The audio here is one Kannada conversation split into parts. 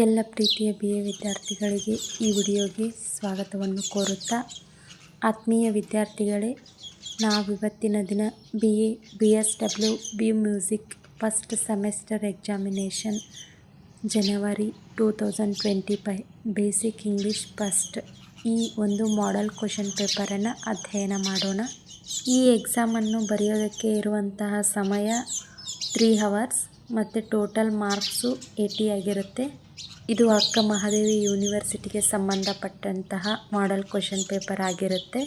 ಎಲ್ಲ ಪ್ರೀತಿಯ BA ವಿದ್ಯಾರ್ಥಿಗಳಿಗೆ ಈ ವಿಡಿಯೋಗೆ ಸ್ವಾಗತವನ್ನು ಕೋರುತ್ತಾ, ಆತ್ಮೀಯ ವಿದ್ಯಾರ್ಥಿಗಳೇ, ನಾವಿವತ್ತಿನ ದಿನ BA BSW B music first semester examination January 2025 basic English first ಈ ಒಂದು ಮಾಡೆಲ್ ಕ್ವೆಶ್ಚನ್ ಪೇಪರನ್ನು ಅಧ್ಯಯನ ಮಾಡೋಣ. ಈ ಎಕ್ಸಾಮನ್ನು ಬರೆಯೋದಕ್ಕೆ ಇರುವಂತಹ ಸಮಯ 3 hours ಮತ್ತು ಟೋಟಲ್ ಮಾರ್ಕ್ಸು 80 ಆಗಿರುತ್ತೆ. ಇದು ಅಕ್ಕ ಮಹಾದೇವಿ ಯೂನಿವರ್ಸಿಟಿಗೆ ಸಂಬಂಧಪಟ್ಟಂತಹ ಮಾಡೆಲ್ ಕ್ವೆಶ್ಚನ್ ಪೇಪರ್ ಆಗಿರುತ್ತೆ.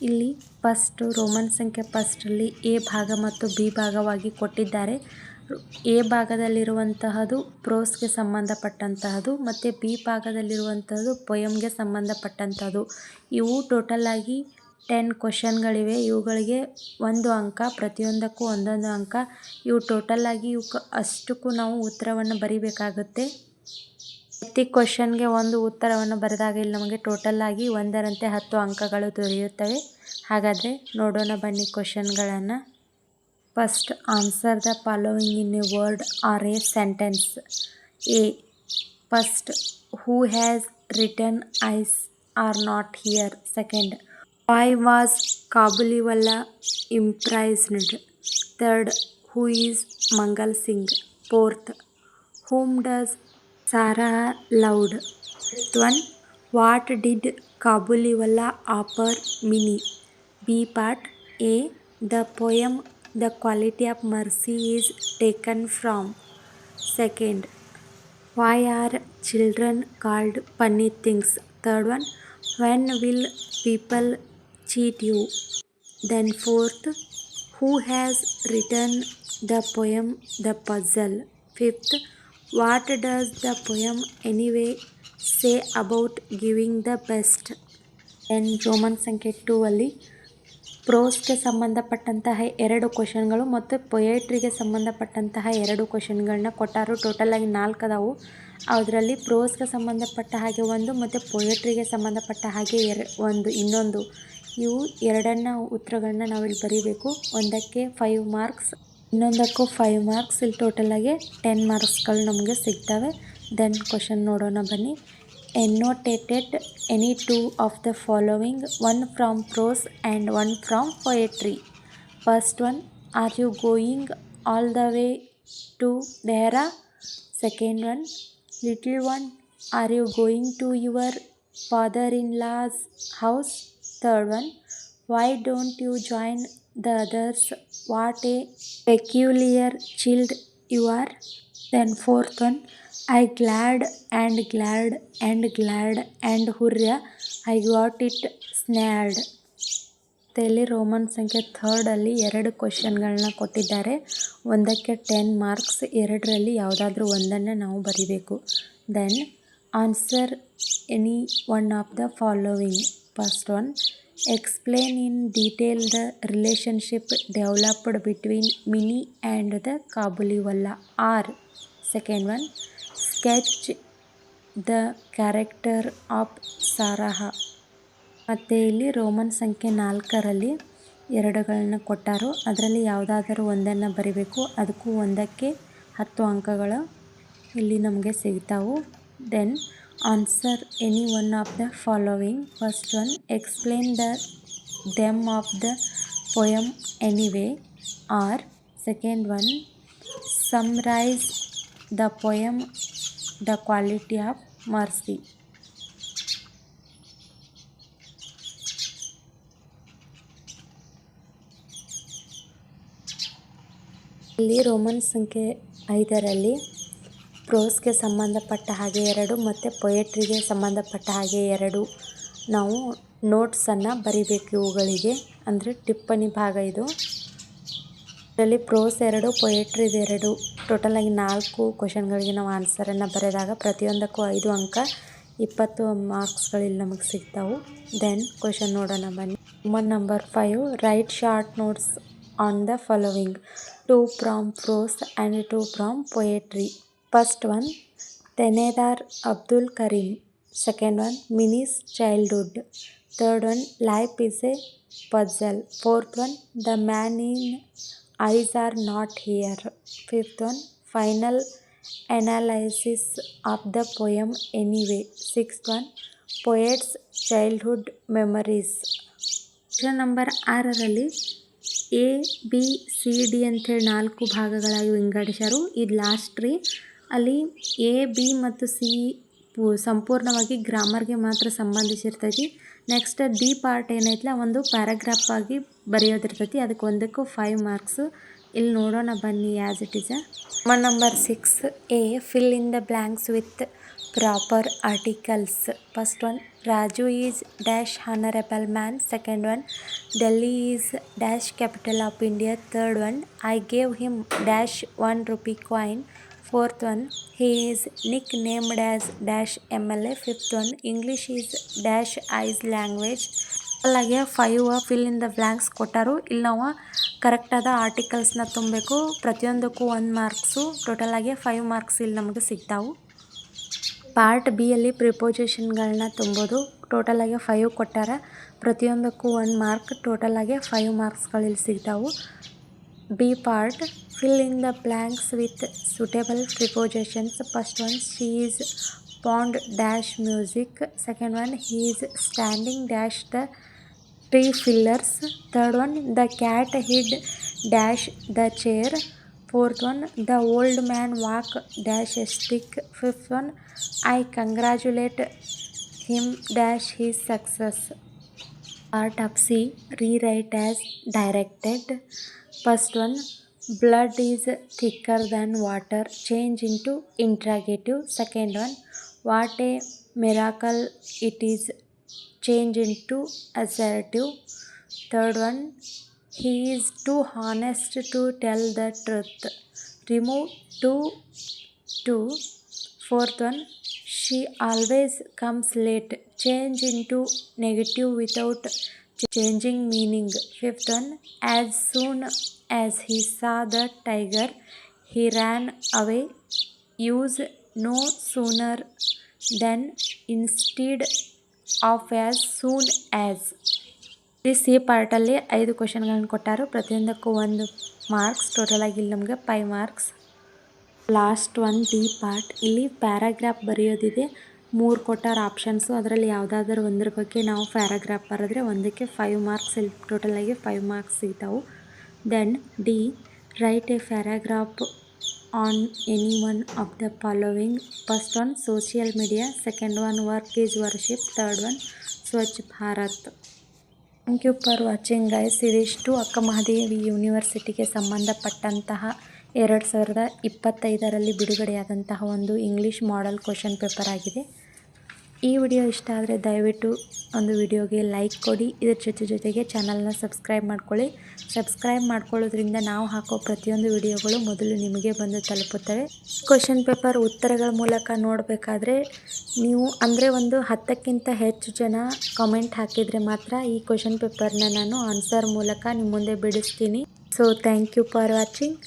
ಇಲ್ಲಿ ಫಸ್ಟು ರೋಮನ್ ಸಂಖ್ಯೆ ಫಸ್ಟಲ್ಲಿ ಎ ಭಾಗ ಮತ್ತು ಬಿ ಭಾಗವಾಗಿ ಕೊಟ್ಟಿದ್ದಾರೆ. ಎ ಭಾಗದಲ್ಲಿರುವಂತಹದ್ದು ಪ್ರೋಸ್ಗೆ ಸಂಬಂಧಪಟ್ಟಂತಹದ್ದು ಮತ್ತು ಬಿ ಭಾಗದಲ್ಲಿರುವಂತಹದ್ದು ಪೊಯಮ್ಗೆ ಸಂಬಂಧಪಟ್ಟಂಥದ್ದು. ಇವು ಟೋಟಲಾಗಿ 10 ಕ್ವೆಶ್ಚನ್ಗಳಿವೆ. ಇವುಗಳಿಗೆ 1 ಅಂಕ, ಪ್ರತಿಯೊಂದಕ್ಕೂ ಒಂದೊಂದು ಅಂಕ. ಇವು ಟೋಟಲಾಗಿ ಅಷ್ಟಕ್ಕೂ ನಾವು ಉತ್ತರವನ್ನು ಬರೀಬೇಕಾಗುತ್ತೆ. ಪ್ರತಿ ಕ್ವೆಶ್ಚನ್ಗೆ ಒಂದು ಉತ್ತರವನ್ನು ಬರೆದಾಗ ಇಲ್ಲಿ ನಮಗೆ ಟೋಟಲಾಗಿ 1ರಂತೆ 10 ಅಂಕಗಳು ದೊರೆಯುತ್ತವೆ. ಹಾಗಾದರೆ ನೋಡೋಣ ಬನ್ನಿ ಕ್ವೆಶ್ಚನ್ಗಳನ್ನು. First, answer the following in a word or a sentence. A. First, who has written eyes are not here. Second, why was Kabuliwala imprisoned. Third, who is Mangal Singh. Fourth, whom does Sarah loved. Fifth one, what did Kabuliwala offer Minnie? B part. A. The poem The Quality of Mercy is taken from. Second, why are children called funny things? Third one, when will people cheat you? Then fourth, who has written the poem The Puzzle? Fifth, what does the poem anyway say about giving the best? Roman ಸಂಖ್ಯೆ 2 ಅಲ್ಲಿ ಪ್ರೋಸ್ಗೆ ಸಂಬಂಧಪಟ್ಟಂತಹ 2 ಕ್ವೆಶ್ಚನ್ಗಳು ಮತ್ತು ಪೊಯೆಟ್ರಿಗೆ ಸಂಬಂಧಪಟ್ಟಂತಹ 2 ಕ್ವೆಶ್ಚನ್ಗಳನ್ನ ಕೊಟ್ಟಾರು. ಟೋಟಲಾಗಿ 4 ಅದಾವು. ಅದರಲ್ಲಿ ಪ್ರೋಸ್ಗೆ ಸಂಬಂಧಪಟ್ಟ ಹಾಗೆ 1 ಮತ್ತು ಪೊಯೆಟ್ರಿಗೆ ಸಂಬಂಧಪಟ್ಟ ಹಾಗೆ ಇನ್ನೊಂದು. ಇವು ಎರಡನ್ನ ಉತ್ತರಗಳನ್ನ ನಾವಿಲ್ಲಿ ಬರೀಬೇಕು. ಒಂದಕ್ಕೆ 5 ಮಾರ್ಕ್ಸ್, ಇನ್ನೊಂದಕ್ಕೂ 5 ಮಾರ್ಕ್ಸ್. ಇಲ್ಲಿ ಟೋಟಲಾಗಿ 10 ಮಾರ್ಕ್ಸ್ಗಳು ನಮಗೆ ಸಿಗ್ತವೆ. ದೆನ್ ಕ್ವೆಶ್ಚನ್ ನೋಡೋಣ ಬನ್ನಿ. Annotated any 2 of the following, 1 from prose and 1 from poetry. First one, are you going all the way to Dehra. Second one, little one, are you going to your father in law's house. Third one, why don't you join the others, what a peculiar child you are. Then fourth one, I glad and glad and glad and hurrah, I got it snared. ಇಲ್ಲಿ ರೋಮನ್ ಸಂಖ್ಯೆ 3ರಲ್ಲಿ 2 ಕ್ವೆಶ್ಚನ್ಗಳನ್ನ ಕೊಟ್ಟಿದ್ದಾರೆ. ಒಂದಕ್ಕೆ 10 ಮಾರ್ಕ್ಸ್, 2ರಲ್ಲಿ ಯಾವುದಾದ್ರೂ ಒಂದನ್ನು ನಾವು ಬರೀಬೇಕು. Then answer any one of the following. First one, explain in detail the relationship developed between Minnie and the Kabuliwala. Or second one, sketch the character of Sarah. ಮತ್ತು ಇಲ್ಲಿ ರೋಮನ್ ಸಂಖ್ಯೆ 4ರಲ್ಲಿ 2ಗಳನ್ನ ಕೊಟ್ಟಾರು. ಅದರಲ್ಲಿ ಯಾವುದಾದರೂ ಒಂದನ್ನು ಬರೀಬೇಕು. ಅದಕ್ಕೂ ಒಂದಕ್ಕೆ 10 ಅಂಕಗಳು ಇಲ್ಲಿ ನಮಗೆ ಸಿಗ್ತಾವು. Then answer any one of the following. First one, explain the theme of the poem anyway. Or second one, summarise the poem the quality of mercy. ಇಲ್ಲಿ ರೋಮನ್ ಸಂಖ್ಯೆ 5ರಲ್ಲಿ ಪ್ರೋಸ್ಗೆ ಸಂಬಂಧಪಟ್ಟ ಹಾಗೆ 2 ಮತ್ತು ಪೊಯೆಟ್ರಿಗೆ ಸಂಬಂಧಪಟ್ಟ ಹಾಗೆ 2 ನಾವು ನೋಟ್ಸನ್ನು ಬರಿಬೇಕು. ಇವುಗಳಿಗೆ ಅಂದರೆ ಟಿಪ್ಪಣಿ ಭಾಗ ಇದು. ಇದರಲ್ಲಿ ಪ್ರೋಸ್ 2, ಪೊಯೆಟ್ರಿದು 2, ಟೋಟಲಾಗಿ 4 ಕ್ವೆಶ್ಚನ್ಗಳಿಗೆ ನಾವು ಆನ್ಸರನ್ನು ಬರೆದಾಗ ಪ್ರತಿಯೊಂದಕ್ಕೂ 5 ಅಂಕ, 20 ಮಾರ್ಕ್ಸ್ಗಳಿಲ್ಲಿ ನಮಗೆ ಸಿಗ್ತಾವು. ದೆನ್ ಕ್ವೆಶ್ಚನ್ ನೋಡೋಣ ಬನ್ನಿ. Number 5, write short notes on the following, 2 from prose and 2 from poetry. First one, Tenedar Abdul Karim. Second one, Minnie's childhood. Third one, life is a puzzle. Fourth one, the man in eyes are not here. Fifth one, final analysis of the poem anyway. Sixth one, poet's childhood memories. Question number 6ರಲ್ಲಿ ಎ ಬಿ ಸಿ ಡಿ ಅಂಥೇಳಿ 4 ಭಾಗಗಳಾಗಿ ವಿಂಗಡಿಸ್ಯಾರು. ಇದು ಲಾಸ್ಟ್ ರೀ. ಅಲ್ಲಿ ಎ ಬಿ ಮತ್ತು ಸಿ ಸಂಪೂರ್ಣವಾಗಿ ಗ್ರಾಮರ್ಗೆ ಮಾತ್ರ ಸಂಬಂಧಿಸಿರ್ತೈತಿ. ನೆಕ್ಸ್ಟ್ ಡಿ ಪಾರ್ಟ್ ಏನೈತಲ್ಲ ಒಂದು ಪ್ಯಾರಾಗ್ರಾಫ್ ಆಗಿ ಬರೆಯೋದಿರ್ತೈತಿ. ಅದಕ್ಕೆ ಒಂದಕ್ಕೂ 5 ಮಾರ್ಕ್ಸು. ಇಲ್ಲಿ ನೋಡೋಣ ಬನ್ನಿ as it is. Number 6 A fill in the blanks with proper articles. First one, Raju is dash honourable man. Second one, Delhi is dash capital of India. Third one, I gave him dash 1 rupee coin. Fourth one, he is nicknamed as dash MLA. Fifth one, English is dash eyes language. ಅಲ್ಲಾಗೆ 5 ಫಿಲ್ ಇನ್ ದ ಬ್ಲ್ಯಾಂಕ್ಸ್ ಕೊಟ್ಟಾರು. ಇಲ್ಲಿ ನಾವು ಕರೆಕ್ಟಾದ ಆರ್ಟಿಕಲ್ಸ್ನ ತುಂಬಬೇಕು. ಪ್ರತಿಯೊಂದಕ್ಕೂ 1 ಮಾರ್ಕ್ಸು. ಟೋಟಲಾಗಿ 5 ಮಾರ್ಕ್ಸ್ ಇಲ್ಲಿ ನಮಗೆ ಸಿಗ್ತಾವು. ಪಾರ್ಟ್ ಬಿ ಅಲ್ಲಿ ಪ್ರಿಪೋಸಿಷನ್ಗಳನ್ನ ತುಂಬೋದು. ಟೋಟಲಾಗಿ 5 ಕೊಟ್ಟಾರ. ಪ್ರತಿಯೊಂದಕ್ಕೂ 1 ಮಾರ್ಕ್. ಟೋಟಲಾಗಿ 5 ಮಾರ್ಕ್ಸ್ಗಳು ಇಲ್ಲಿ ಸಿಗ್ತಾವು. B part, fill in the blanks with suitable prepositions. First one, she is fond dash music. Second one, he is standing dash the tree fillers. Third one, the cat hid dash the chair. Fourth one, the old man walk dash a stick. Fifth one, I congratulate him dash his success. Part of C, rewrite as directed. First one, blood is thicker than water, change into interrogative. Second one, what a miracle it is, change into assertive. Third one, he is too honest to tell the truth, remove to. Fourth one, she always comes late, change into negative without changing meaning. Fifth one, as soon as he saw the tiger, he ran away, use no sooner than instead of as soon as. ಈ ಸಿ ಪಾರ್ಟಲ್ಲಿ 5 ಕ್ವೆಶನ್ಗಳನ್ನು ಕೊಟ್ಟಾರು. ಪ್ರತಿಯೊಂದಕ್ಕೂ 1 ಮಾರ್ಕ್ಸ್. ಟೋಟಲಾಗಿ ಇಲ್ಲಿ ನಮಗೆ 5 marks. Last one D part. ಇಲ್ಲಿ ಪ್ಯಾರಾಗ್ರಾಫ್ ಬರೆಯೋದಿದೆ. 3 ಕೊಟ್ಟಾರ ಆಪ್ಷನ್ಸು. ಅದರಲ್ಲಿ ಯಾವುದಾದ್ರೂ ಒಂದ್ರ ಬಗ್ಗೆ ನಾವು ಪ್ಯಾರಾಗ್ರಾಫ್ ಬರೆದ್ರೆ ಒಂದಕ್ಕೆ 5 ಮಾರ್ಕ್ಸ್. ಇಲ್ಲಿ ಟೋಟಲಾಗಿ 5 ಮಾರ್ಕ್ಸ್ ಸಿಗ್ತಾವು. Then D, write a paragraph on any one of the following. First one, social media. Second one, work is worship. Third one, Swachh Bharat. Thank you for watching guys. ಇದಿಷ್ಟು ಅಕ್ಕ ಮಹಾದೇವಿ ಯೂನಿವರ್ಸಿಟಿಗೆ ಸಂಬಂಧಪಟ್ಟಂತಹ 2025ರಲ್ಲಿ ಬಿಡುಗಡೆಯಾದಂತಹ ಒಂದು ಇಂಗ್ಲೀಷ್ ಮಾಡೆಲ್ ಕ್ವೆಶನ್ ಪೇಪರ್ ಆಗಿದೆ. ಈ ವಿಡಿಯೋ ಇಷ್ಟ ಆದರೆ ದಯವಿಟ್ಟು ಒಂದು ವಿಡಿಯೋಗೆ ಲೈಕ್ ಕೊಡಿ. ಇದರ ಜೊತೆಗೆ ಚಾನಲ್ನ ಸಬ್ಸ್ಕ್ರೈಬ್ ಮಾಡ್ಕೊಳ್ಳಿ. ಸಬ್ಸ್ಕ್ರೈಬ್ ಮಾಡ್ಕೊಳ್ಳೋದ್ರಿಂದ ನಾವು ಹಾಕೋ ಪ್ರತಿಯೊಂದು ವಿಡಿಯೋಗಳು ಮೊದಲು ನಿಮಗೆ ಬಂದು ತಲುಪುತ್ತವೆ. ಕ್ವೆಶನ್ ಪೇಪರ್ ಉತ್ತರಗಳ ಮೂಲಕ ನೋಡಬೇಕಾದ್ರೆ ನೀವು ಅಂದರೆ ಒಂದು 10ಕ್ಕಿಂತ ಹೆಚ್ಚು ಜನ ಕಾಮೆಂಟ್ ಹಾಕಿದರೆ ಮಾತ್ರ ಈ ಕ್ವೆಶನ್ ಪೇಪರ್ನ ನಾನು ಆನ್ಸರ್ ಮೂಲಕ ನಿಮ್ಮ ಮುಂದೆ ಬಿಡಿಸ್ತೀನಿ. So thank you for watching.